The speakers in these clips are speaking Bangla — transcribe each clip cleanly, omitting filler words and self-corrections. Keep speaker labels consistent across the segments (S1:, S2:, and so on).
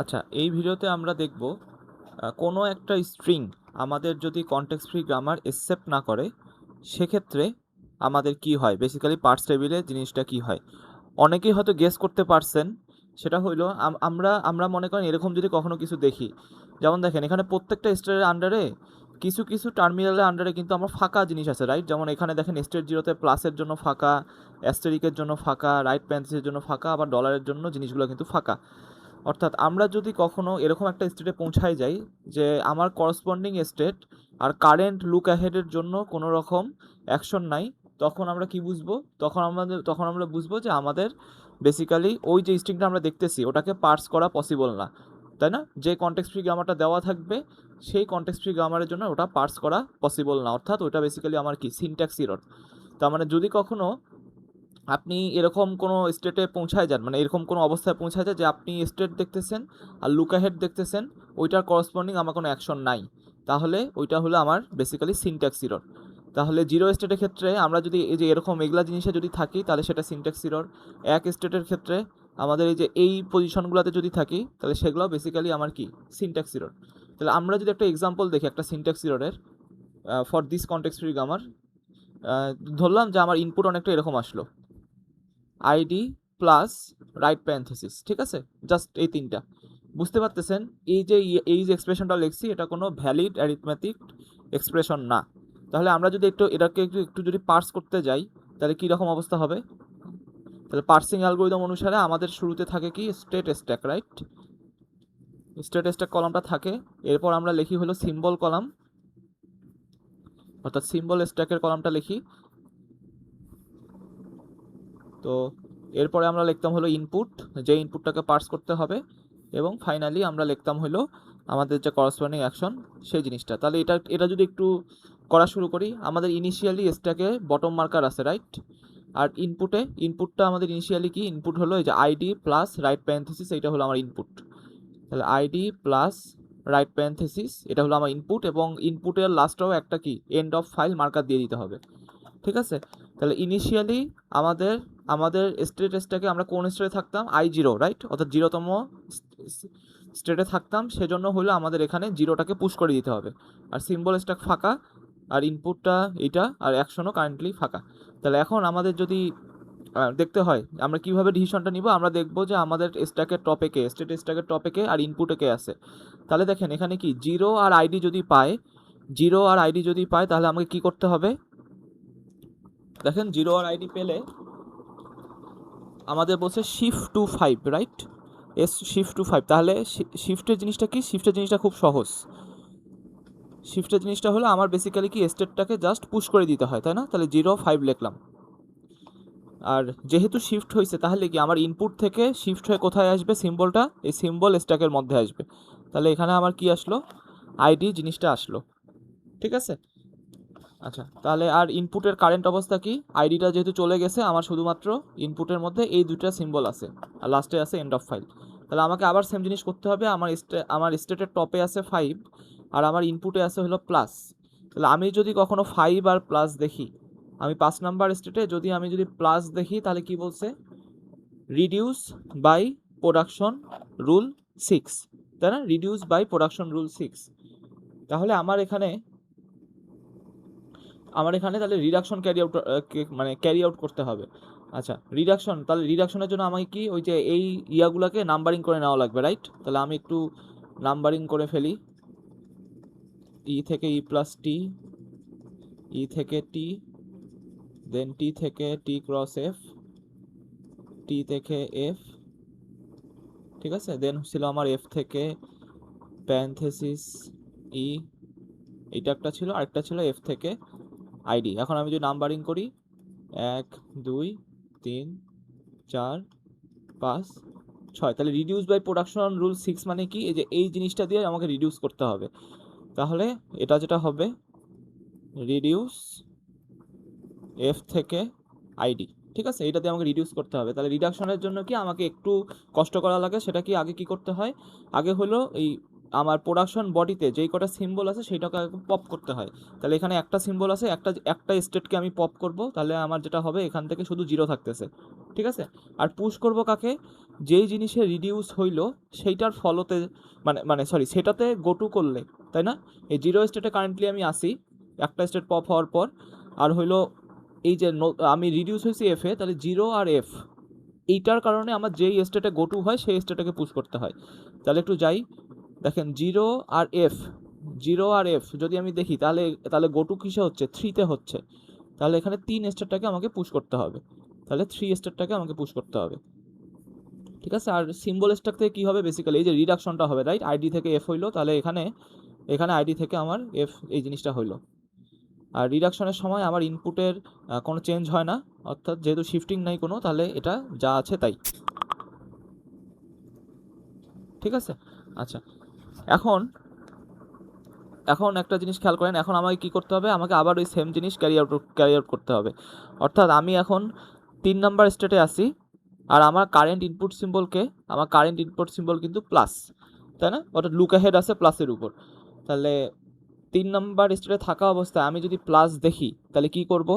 S1: আচ্ছা, এই ভিডিওতে আমরা দেখব কোনো একটা স্ট্রিং আমাদের যদি কনটেক্সট ফ্রি গ্রামার অ্যাকসেপ্ট না করে সেক্ষেত্রে আমাদের কি হয়, বেসিক্যালি পার্টস টেবিলে জিনিসটা কি হয়। অনেকেই হয়তো গেস করতে পারছেন, সেটা হইলো আমরা আমরা মনে করেন এরকম যদি কখনো কিছু দেখি, যেমন দেখেন এখানে প্রত্যেকটা স্টেটের আন্ডারে কিছু কিছু টার্মিনালের আন্ডারে কিন্তু আমার ফাঁকা জিনিস আছে, রাইট? যেমন এখানে দেখেন স্টেট জিরোতে প্লাসের জন্য ফাঁকা, অ্যাস্টেরিকের জন্য ফাঁকা, রাইট প্যারেন্থেসিসের জন্য ফাঁকা, আবার ডলারের জন্য জিনিসগুলো কিন্তু ফাঁকা। অর্থাৎ আমরা যদি কখনো এরকম একটা স্টেটে পৌঁছায় যাই যে আমার করসপন্ডিং স্টেট আর কারেন্ট লুক অ্যাহেডের জন্য কোনো রকম অ্যাকশন নাই, তখন আমরা কি বুঝবো? তখন আমরা বুঝবো যে আমাদের বেসিক্যালি ওই যে স্ট্রিংটা আমরা দেখতেছি ওটাকে পার্স করা পসিবল না, তাই না? যে কনটেক্সট ফ্রি গ্রামারটা দেওয়া থাকবে সেই কনটেক্সট ফ্রি গ্রামারের জন্য ওটা পার্স করা পসিবল না, অর্থাৎ ওটা বেসিক্যালি আমার কি সিনট্যাক্স এরর। তার মানে যদি কখনো আপনি এরকম কোনো স্টেটে পৌঁছায় যান, মানে এরকম কোনো অবস্থায় পৌঁছায় যায় যে আপনি স্টেট দেখতেছেন আর লুক অ্যাহেড দেখতেছেন, ওইটার করসপন্ডিং আমার কোনো অ্যাকশন নাই, তাহলে ওইটা হলো আমার বেসিক্যালি সিনট্যাক্স এরর। তাহলে জিরো স্টেটের ক্ষেত্রে আমরা যদি এই যে এরকম এগুলা জিনিসে যদি থাকি তাহলে সেটা সিনট্যাক্স এরর। এক স্টেটের ক্ষেত্রে আমাদের এই যে এই পজিশনগুলোতে যদি থাকি তাহলে সেগুলো বেসিক্যালি আমার কি সিনট্যাক্স এরর। তাহলে আমরা যদি একটা এক্সাম্পল দেখি একটা সিনট্যাক্স এররের for this context free grammar, ধরলাম যে আমার ইনপুট অনেকটা এরকম আসলো, আইডি প্লাস রাইট প্যারেনথেসিস, ঠিক আছে? জাস্ট এই তিনটা বুঝতে পারতেছেন। এই যে এক্সপ্রেশনটা লিখছি এটা কোনো ভ্যালিড অ্যারিথমেটিক এক্সপ্রেশন না। তাহলে আমরা যদি এটাকে একটু যদি পার্স করতে যাই তাহলে কী রকম অবস্থা হবে? তাহলে পার্সিং অ্যালগোরিদম অনুসারে আমাদের শুরুতে থাকে কি state stack, right? State stack কলামটা থাকে, এরপর আমরা লিখি হলো সিম্বল কলাম, অর্থাৎ সিম্বল স্ট্যাকের কলামটা লিখি। তো এরপরে আমরা লিখতাম হলো ইনপুট, যে ইনপুটটাকে পার্স করতে হবে, এবং ফাইনালি আমরা লিখতাম হলো আমাদের যে করসপন্ডিং অ্যাকশন সেই জিনিসটা। তাহলে এটা যদি একটু করা শুরু করি, আমাদের ইনিশিয়ালি স্ট্যাকে বটম মার্কার আছে, রাইট? আর ইনপুটটা আমাদের ইনিশিয়ালি কি ইনপুট হলো এই যে আইডি প্লাস রাইট প্যারেনথেসিস, এইটা হলো আমার ইনপুট। তাহলে আইডি প্লাস রাইট প্যারেনথেসিস এটা হলো আমার ইনপুট, এবং ইনপুটের লাস্টেও একটা কি এন্ড অফ ফাইল মার্কার দিয়ে দিতে হবে, ঠিক আছে? তাহলে ইনিশিয়ালি আমাদের আমাদের স্টেটে আমরা কোন স্টেটে থাকতাম? I0, right? অর্থাৎ 0তম স্টেটে থাকতাম, সেজন্য হলো আমাদের এখানে 0টাকে পুশ করে দিতে হবে। আর সিম্বল স্ট্যাক ফাঁকা, আর ইনপুটটা এইটা, আর অ্যাকশনও কারেন্টলি ফাঁকা। তাহলে এখন আমাদের যদি দেখতে হয় আমরা কিভাবে ডিসিশনটা নিব, আমরা দেখব যে আমাদের স্ট্যাকের টপে কে, স্টেট স্ট্যাকের টপে কে আর ইনপুটে কে আছে। তাহলে দেখেন এখানে কি 0 আর আইডি যদি পায় তাহলে আমাকে কি করতে হবে? দেখেন 0 আর আইডি পেলে আমাদের বলছে shift to 5, right? Shift to 5। তাহলে শিফটের জিনিসটা কি? শিফটের জিনিসটা খুব সহজ। শিফটের জিনিসটা হলো আমার বেসিক্যালি কি স্টেটটাকে জাস্ট পুশ করে দিতে হয়, তাই না? তাহলে 0 5 লিখলাম। আর যেহেতু শিফট হয়েছে তাহলে কি আমার ইনপুট থেকে শিফট হয়ে কোথায় আসবে? সিম্বলটা এই সিম্বল স্ট্যাকের মধ্যে আসবে। তাহলে এখানে আমার কি আসলো? আইডি জিনিসটা আসলো, ঠিক আছে? আচ্ছা, তাহলে আর ইনপুটের কারেন্ট অবস্থা কি? আইডিটা যেহেতু চলে গেছে, আমার শুধুমাত্র ইনপুটের মধ্যে এই দুইটা সিম্বল আছে, আর লাস্টে আছে এন্ড অফ ফাইল। তাহলে আমাকে আবার সেম জিনিস করতে হবে। আমার স্টেটের টপে আছে 5 আর আমার ইনপুটে আছে হলো প্লাস। তাহলে আমি যদি কখনো 5 আর প্লাস দেখি, আমি 5 নাম্বার স্টেটে আমি যদি প্লাস দেখি তাহলে কি বলছে? রিডিউস বাই প্রোডাকশন রুল 6, তাই না? Reduce by production rule 6। তাহলে আমার এখানে তাহলে রিডাকশন ক্যারি আউট করতে হবে। আচ্ছা, তাহলে রিডাকশনের জন্য আমাকে কি ওই যে এই ইয়াগুলোকে নাম্বারিং করে নেওয়া লাগবে, রাইট? তাহলে আমি একটু নাম্বারিং করে ফেলি। ই থেকে ই প্লাস টি, ই থেকে টি, দেন টি থেকে টি ক্রস এফ, টি থেকে এফ, ঠিক আছে? দেন ছিল আমার এফ থেকে প্যারেনথেসিস ই, এইটা একটা ছিল, আরেকটা ছিল এফ থেকে আইডি। এখন আমি যদি নাম্বারিং করি 1 2 3 4 5 6, তাহলে রিডিউস বাই প্রোডাকশন রুল 6 মানে কি? এই যে এই জিনিসটা দিয়ে আমাকে রিডিউস করতে হবে। তাহলে এটা যেটা হবে রিডিউস এফ থেকে আইডি, ঠিক আছে? এটা দিয়ে আমাকে রিডিউস করতে হবে। তাহলে রিডাকশনের জন্য কি আমাকে একটু কষ্ট করা লাগে, সেটা কি আগে কি করতে হয়? আগে হলো এই আমার প্রোডাকশন বডিতে যেই কটা সিম্বল আছে সেইটাকে পপ করতে হয়। তাহলে এখানে একটা সিম্বল আছে, একটা স্টেটকে আমি পপ করব, তাহলে আমার যেটা হবে এখান থেকে শুধু 0 থাকতেছে, ঠিক আছে। আর পুশ করব কাকে, যেই জিনিসে রিডিউস হইলো সেইটার ফলতে সরি সেটাতে গো টু করলে, তাই না। এই 0 স্টেটে কারেন্টলি আমি আসি একটা স্টেট পপ হওয়ার পর, আর হইলো এই যে আমি রিডিউস হয়েছি এফে, তাহলে 0 আর এফ এইটার কারণে আমার যেই স্টেটে গো টু হয় সেই স্টেটটাকে পুশ করতে হয়। তাহলে একটু যাই, দেখেন 0 আর এফ যদি আমি দেখি তাহলে তাহলে গো টু কিসে হচ্ছে, 3তে হচ্ছে। তাহলে এখানে 3 স্টেটটাকে আমাকে পুশ করতে হবে, তাহলে 3 স্টেটটাকে আমাকে পুশ করতে হবে, ঠিক আছে। আর সিম্বল স্ট্যাক থেকে কী হবে, বেসিক্যালি এই যে রিডাকশনটা হবে, রাইট। আইডি থেকে এফ হইলো, তাহলে এখানে আইডি থেকে আমার এফ এই জিনিসটা হইলো। আর রিডাকশনের সময় আমার ইনপুটের কোনো চেঞ্জ হয় না, অর্থাৎ যেহেতু শিফটিং নাই কোনো, তাহলে এটা যা আছে তাই, ঠিক আছে। আচ্ছা, এখন একটা জিনিস খেয়াল করেন, এখন আমাকে কী করতে হবে, আমাকে আবার ওই সেম জিনিস ক্যারি আউট করতে হবে। অর্থাৎ আমি এখন 3 নাম্বার স্টেটে আসি, আর আমার কারেন্ট ইনপুট সিম্বল কিন্তু প্লাস, তাই না, অর্থাৎ লুক অ্যাহেড আছে প্লাসের উপর। তাহলে 3 নাম্বার স্টেটে থাকা অবস্থায় আমি যদি প্লাস দেখি তাহলে কি করব,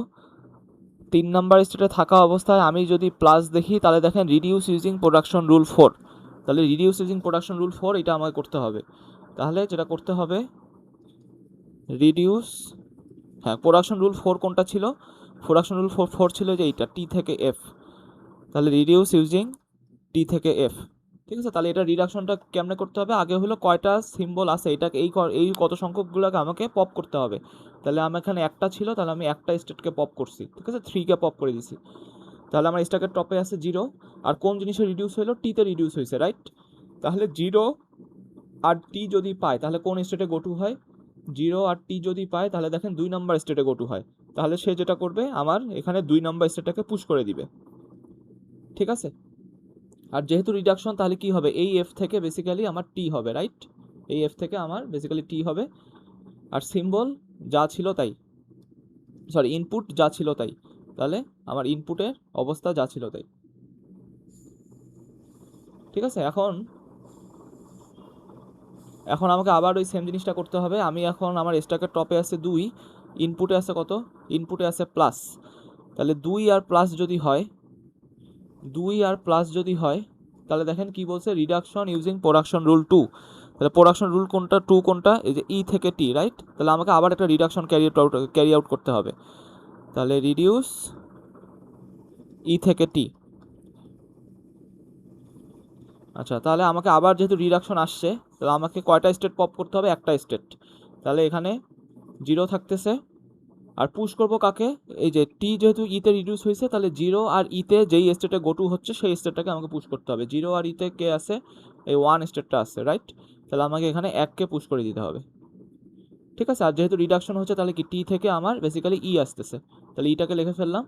S1: 3 নাম্বার স্টেটে থাকা অবস্থায় আমি যদি প্লাস দেখি তাহলে দেখেন রিডিউস ইউজিং প্রোডাকশন রুল 4, তাহলে রিডিউস ইউজিং প্রোডাকশন রুল 4 এটা আমাকে করতে হবে। তাহলে যেটা করতে হবে রিডিউস, হ্যাঁ প্রোডাকশন রুল 4 কোনটা ছিল, প্রোডাকশন রুল 4 ছিল যে এইটা টি থেকে এফ, তাহলে রিডিউস ইউজিং টি থেকে এফ, ঠিক আছে। তাহলে এটা রিডাকশনটা কেমনে করতে হবে, আগে হলো কয়টা সিম্বল আছে এটাকে এই কত সংখ্যকগুলোকে আমাকে পপ করতে হবে। তাহলে আমার এখানে একটা ছিল, তাহলে আমি একটা স্টেটকে পপ করছি, ঠিক আছে, 3কে পপ করে দিছি। তাহলে আমার স্ট্যাকের টপে আছে 0, আর কোন জিনিসে রিডিউস হলো, টিতে রিডিউস হয়েছে, রাইট। তাহলে 0 আর টি যদি পায় তাহলে কোন স্টেটে গো টু হয়, 0 আর টি যদি পায় তাহলে দেখেন 2 নাম্বার স্টেটে গো টু হয়। তাহলে সে যেটা করবে আমার এখানে 2 নাম্বার স্টেটটাকে পুশ করে দিবে, ঠিক আছে। আর যেহেতু রিডাকশন তাহলে কি হবে, এই এফ থেকে বেসিক্যালি আমার টি হবে, রাইট। এই এফ থেকে আমার বেসিক্যালি টি হবে, আর সিম্বল যা ছিল তাই, সরি ইনপুট যা ছিল তাই, তাহলে আমার ইনপুটের অবস্থা যা ছিল তাই, ঠিক আছে। এখন আমাকে আবার ওই সেম জিনিসটা করতে হবে। আমি এখন আমার স্ট্যাকের টপে আছে 2, ইনপুটে আছে কত, ইনপুটে আছে প্লাস। তাহলে 2 আর প্লাস যদি হয় তাহলে দেখেন কি বলছে, রিডাকশন ইউজিং প্রোডাকশন রুল 2। তাহলে প্রোডাকশন রুল কোনটা, 2 কোনটা, এই যে ই থেকে টি, রাইট। তাহলে আমাকে আবার একটা রিডাকশন ক্যারি আউট করতে হবে। তাহলে রিডিউস ই থেকে টি, আচ্ছা। তাহলে আমাকে আবার যেহেতু রিডাকশন আসছে, তাহলে আমাকে কয়টা স্টেট পপ করতে হবে, একটা স্টেট। তাহলে এখানে 0 থাকতেছে, আর পুশ করব কাকে, এই যে টি যেহেতু ইতে রিডিউস হয়েছে, তাহলে 0 আর ইতে যেই স্টেটে গো টু হচ্ছে সেই স্টেটটাকে আমাকে পুশ করতে হবে। 0 আর ইতে কে আছে, এই 1 স্টেটটা আছে, রাইট। তাহলে আমাকে এখানে 1কে পুশ করে দিতে হবে, ঠিক আছে। আর যেহেতু রিডাকশন হচ্ছে তাহলে কি টি থেকে আমার বেসিক্যালি ই আসতেছে, তাহলে ইটাকে লিখে ফেললাম।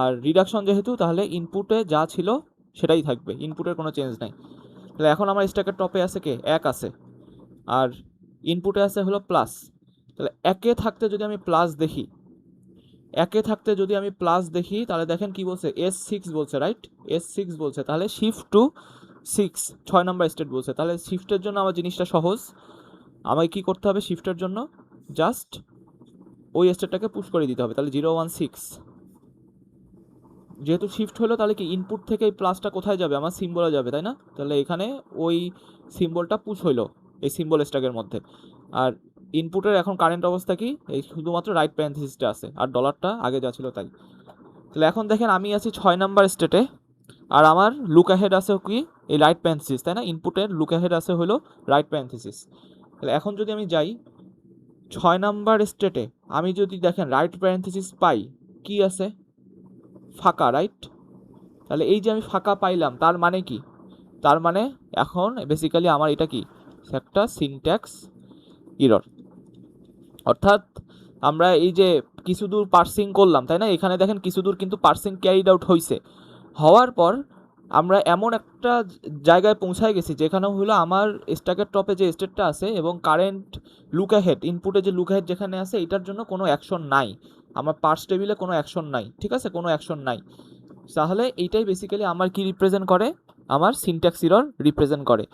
S1: আর রিডাকশন যেহেতু, তাহলে ইনপুটে যা ছিল সেটাই থাকবে, ইনপুটের কোনো চেঞ্জ নাই। তাহলে এখন আমার স্ট্যাকের টপে আছে কে, 1 আছে, আর ইনপুটে আছে হলো প্লাস। তাহলে একে থাকতে যদি আমি প্লাস দেখি তাহলে দেখেন কি বলছে, S6 বলছে, রাইট। S6 বলছে, তাহলে শিফট টু 6 নাম্বার স্টেট বলছে। তাহলে শিফটের জন্য আমার জিনিসটা সহজ, আমাকে কি করতে হবে, শিফটের জন্য জাস্ট ওই স্টেটটাকে পুশ করে দিতে হবে। তাহলে 016, যেহেতু শিফট হলো তাহলে কি ইনপুট থেকে এই প্লাসটা কোথায় যাবে, আমার সিম্বলে যাবে, তাই না। তাহলে এখানে ওই সিম্বলটা পুশ হইলো এই সিম্বল স্ট্যাকের মধ্যে। আর ইনপুটের এখন কারেন্ট অবস্থা কি, এই শুধুমাত্র রাইট প্যারেনথিসিসটা আছে, আর ডলারটা আগে যা ছিল তাই। তাহলে এখন দেখেন আমি আছি 6 নাম্বার স্টেটে, আর আমার লুক অ্যাহেড আছে কি, এই রাইট প্যারেনথিসিস, তাই না। ইনপুটের লুক অ্যাহেড আছে হলো রাইট প্যারেনথিসিস। তাহলে এখন যদি আমি যাই 6 নাম্বার স্টেটে, আমি যদি দেখেন রাইট প্যারেনথিসিস পাই, কি আছে, ফাঁকা, রাইট। তাহলে এই যে আমি ফাঁকা পাইলাম তার মানে কি, তার মানে এখন বেসিক্যালি আমার এটা কি, একটা সিনট্যাক্স এরর। অর্থাৎ আমরা এই যে কিছু দূর পার্সিং করলাম, তাই না, এখানে দেখেন কিছু দূর কিন্তু পার্সিং ক্যারিড আউট হওয়ার পর আমরা এমন একটা জায়গায় পৌঁছায় গেছি যেখানে হলো আমার স্ট্যাকের টপে যে স্টেটটা আছে এবং কারেন্ট লুক অ্যাহেড, ইনপুটে যে লুক অ্যাহেড যেখানে আছে এটার জন্য কোনো অ্যাকশন নাই, আমার পার্স টেবিলে কোনো অ্যাকশন নাই, ঠিক আছে, কোনো অ্যাকশন নাই। তাহলে এইটাই বেসিক্যালি আমার কি রিপ্রেজেন্ট করে, আমার সিনট্যাক্স এরর রিপ্রেজেন্ট করে।